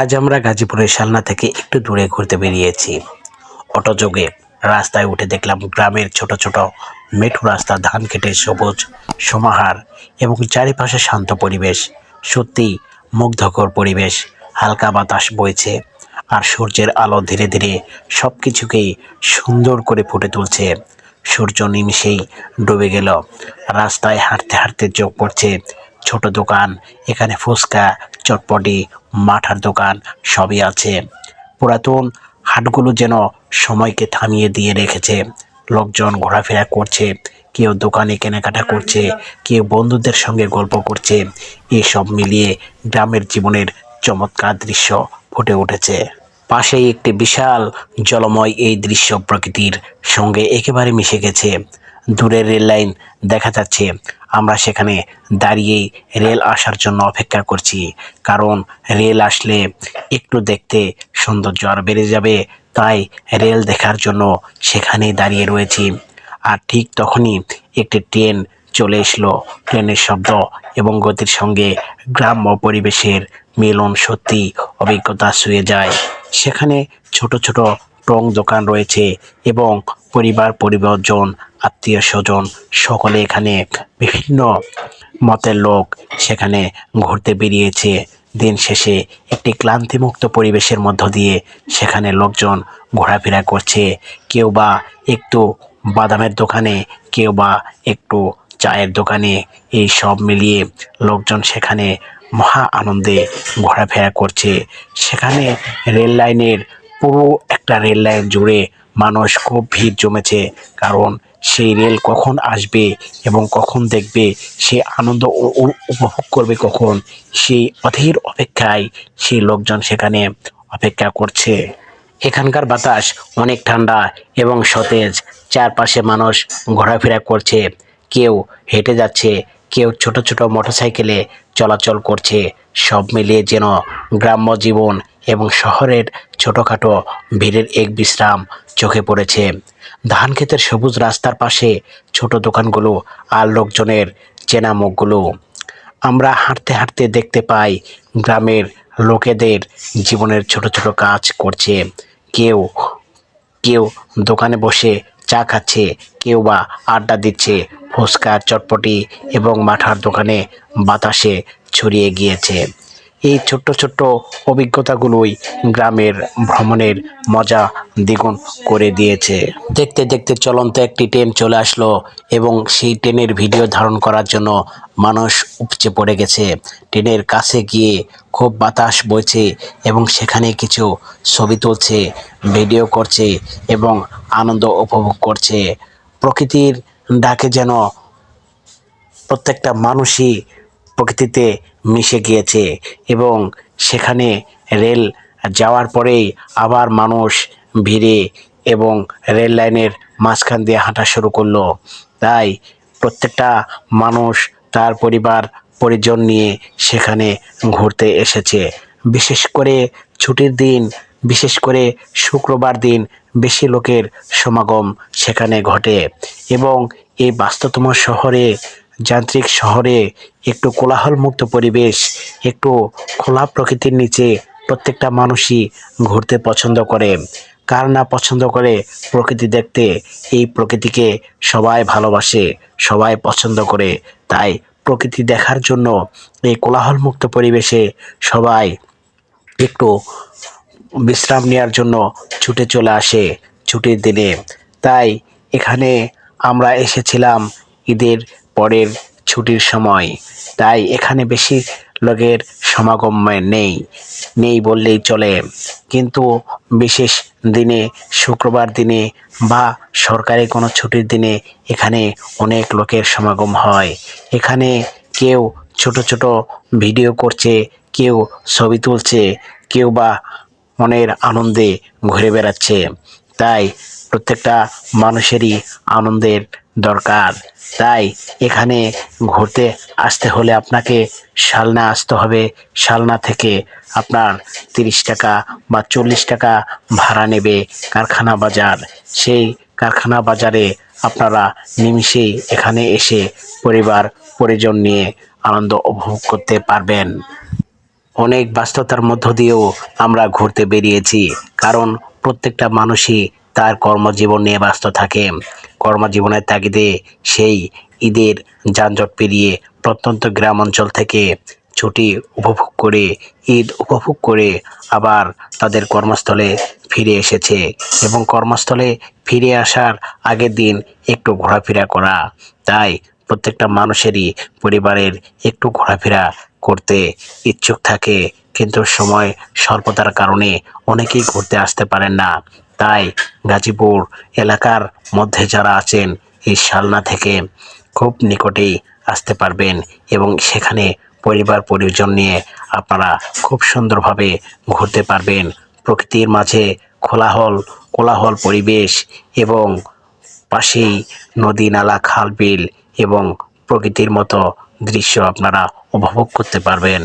আজ আমরা গাজীপুরের শালনা থেকে একটু দূরে ঘুরতে বেরিয়েছি। অটোযোগে রাস্তায় উঠে দেখলাম গ্রামের ছোট ছোট মেঠো রাস্তা, ধান কেটে সবুজ সমাহার এবং চারিপাশে শান্ত পরিবেশ। সত্যি মুগ্ধকর পরিবেশ। হালকা বাতাস বইছে আর সূর্যের আলো ধীরে ধীরে সবকিছুকেই সুন্দর করে ফুটে তুলছে। সূর্য নিমিষেই ডুবে গেল। রাস্তায় হাঁটতে হাঁটতে চোখ পড়ছে ছোট দোকান। এখানে ফুচকা, চটপটি, মাঠার দোকান সবই আছে। পুরাতন হাটগুলো যেন সময়কে থামিয়ে দিয়ে রেখেছে। লোকজন ঘোরাফেরা করছে, কেউ দোকানে কেনাকাটা করছে, কেউ বন্ধুদের সঙ্গে গল্প করছে। এসব মিলিয়ে গ্রামের জীবনের চমৎকার দৃশ্য ফুটে উঠেছে। পাশেই একটি বিশাল জলময় এই দৃশ্য প্রকৃতির সঙ্গে একেবারে মিশে গেছে। দূরের রেল লাইন দেখা যাচ্ছে। আমরা সেখানে দাঁড়িয়েই রেল আসার জন্য অপেক্ষা করছি, কারণ রেল আসলে একটু দেখতে সৌন্দর্য আর বেড়ে যাবে। তাই রেল দেখার জন্য সেখানেই দাঁড়িয়ে রয়েছি। আর ঠিক তখনই একটি ট্রেন চলে এসলো। ট্রেনের শব্দ এবং গতির সঙ্গে গ্রাম্য পরিবেশের মিলন সত্যি অভিজ্ঞতা ছুঁয়ে যায়। সেখানে ছোট ছোট টং দোকান রয়েছে এবং পরিবারজন, আত্মীয় স্বজন সকলে এখানে বিভিন্ন মতের লোক সেখানে ঘুরতে বেরিয়েছে। দিন শেষে একটি ক্লান্তিমুক্ত পরিবেশের মধ্য দিয়ে সেখানে লোকজন ঘোরাফেরা করছে। কেউ বা একটু বাদামের দোকানে, কেউ বা একটু চায়ের দোকানে। এই সব মিলিয়ে লোকজন সেখানে মহা আনন্দে ঘোরাফেরা করছে। সেখানে রেল লাইনের পুরো একটা রেল লাইন জুড়ে মানুষ খুব ভিড় জমেছে, কারণ সেই রেল কখন আসবে এবং কখন দেখবে, সে আনন্দ উপভোগ করবে কখন, সেই অধীর অপেক্ষায় সেই লোকজন সেখানে অপেক্ষা করছে। এখানকার বাতাস অনেক ঠান্ডা এবং সতেজ। চারপাশে মানুষ ঘোরাফেরা করছে, কেউ হেঁটে যাচ্ছে, কেউ ছোট ছোট মোটরসাইকেলে চলাচল করছে। সব মিলিয়ে যেন গ্রাম্য জীবন এবং শহরের ছোটখাটো ভিড়ের এক বিশ্রাম চোখে পড়েছে। ধান ক্ষেতের সবুজ রাস্তার পাশে ছোট দোকানগুলো আর লোকজনের চেনা মুখগুলো। আমরা হাঁটতে হাঁটতে দেখতে পাই গ্রামের লোকেদের জীবনের ছোট ছোট কাজ করছে। কেউ কেউ দোকানে বসে চা খাচ্ছে, কেউ বা আড্ডা দিচ্ছে। ফুচকা, চটপটি এবং মাঠার দোকানে বাতাসে ছড়িয়ে গিয়েছে। এই ছোট্ট ছোট্ট অভিজ্ঞতাগুলোই গ্রামের ভ্রমণের মজা দ্বিগুণ করে দিয়েছে। দেখতে দেখতে চলন্ত একটি ট্রেন চলে আসলো এবং সেই ট্রেনের ভিডিও ধারণ করার জন্য মানুষ উপচে পড়ে গেছে। ট্রেনের কাছে গিয়ে খুব বাতাস বইছে এবং সেখানে কিছু ছবি তুলছে, ভিডিও করছে এবং আনন্দ উপভোগ করছে। প্রকৃতির ডাকে যেন প্রত্যেকটা মানুষই প্রকৃতিতে মিশে গিয়েছে এবং সেখানে রেল যাওয়ার পরেই আবার মানুষ ভিড়ে এবং রেল লাইনের মাঝখান দিয়ে হাঁটা শুরু করলো। তাই প্রত্যেকটা মানুষ তার পরিজন নিয়ে সেখানে ঘুরতে এসেছে। বিশেষ করে ছুটির দিন, বিশেষ করে শুক্রবার দিন বেশি লোকের সমাগম সেখানে ঘটে এবং এই ব্যস্ততম শহরে, যান্ত্রিক শহরে একটু কোলাহলমুক্ত পরিবেশ, একটু খোলা প্রকৃতির নিচে প্রত্যেকটা মানুষই ঘুরতে পছন্দ করে। কার না পছন্দ করে প্রকৃতি দেখতে? এই প্রকৃতিকে সবাই ভালোবাসে, সবাই পছন্দ করে। তাই প্রকৃতি দেখার জন্য এই কোলাহলমুক্ত পরিবেশে সবাই একটু বিশ্রাম নেওয়ার জন্য ছুটে চলে আসে ছুটির দিনে। তাই এখানে আমরা এসেছিলাম ঈদের পরের ছুটির সময়। তাই এখানে বেশি লোকের সমাগম নেই বললেই চলে। কিন্তু বিশেষ দিনে, শুক্রবার দিনে বা সরকারি কোনো ছুটির দিনে এখানে অনেক লোকের সমাগম হয়। এখানে কেউ ছোট ছোট ভিডিও করছে, কেউ ছবি তুলছে, কেউ বা মনের আনন্দে ঘুরে বেড়াচ্ছে। তাই প্রত্যেকটা মানুষেরই আনন্দের দরকার। তাই এখানে ঘুরতে আসতে হলে আপনাকে শালনা আসতে হবে। শালনা থেকে আপনার 30 টাকা বা 40 টাকা ভাড়া নেবে কারখানা বাজার। সেই কারখানা বাজারে আপনারা নিমিষেই এখানে এসে পরিবার পরিজন নিয়ে আনন্দ উপভোগ করতে পারবেন। অনেক ব্যস্ততার মধ্য দিয়েও আমরা ঘুরতে বেরিয়েছি, কারণ প্রত্যেকটা মানুষই তার কর্মজীবন নিয়ে ব্যস্ত থাকে। কর্মজীবনের তাগিদে সেই ঈদের যানজট পেরিয়ে প্রত্যন্ত গ্রাম অঞ্চল থেকে ছুটি উপভোগ করে, ঈদ উপভোগ করে আবার তাদের কর্মস্থলে ফিরে এসেছে এবং কর্মস্থলে ফিরে আসার আগের দিন একটু ঘোরাফেরা করা। তাই প্রত্যেকটা মানুষেরই পরিবারের একটু ঘোরাফেরা করতে ইচ্ছুক থাকে, কিন্তু সময় স্বল্পতার কারণে অনেকেই ঘুরতে আসতে পারেন না। তাই গাজীপুর এলাকার মধ্যে যারা আছেন, এই শালনা থেকে খুব নিকটেই আসতে পারবেন এবং সেখানে পরিবার পরিজন নিয়ে আপনারা খুব সুন্দরভাবে ঘুরতে পারবেন। প্রকৃতির মাঝে কোলাহল পরিবেশ এবং পাশেই নদী নালা খাল বিল এবং প্রকৃতির মতো দৃশ্য আপনারা উপভোগ করতে পারবেন।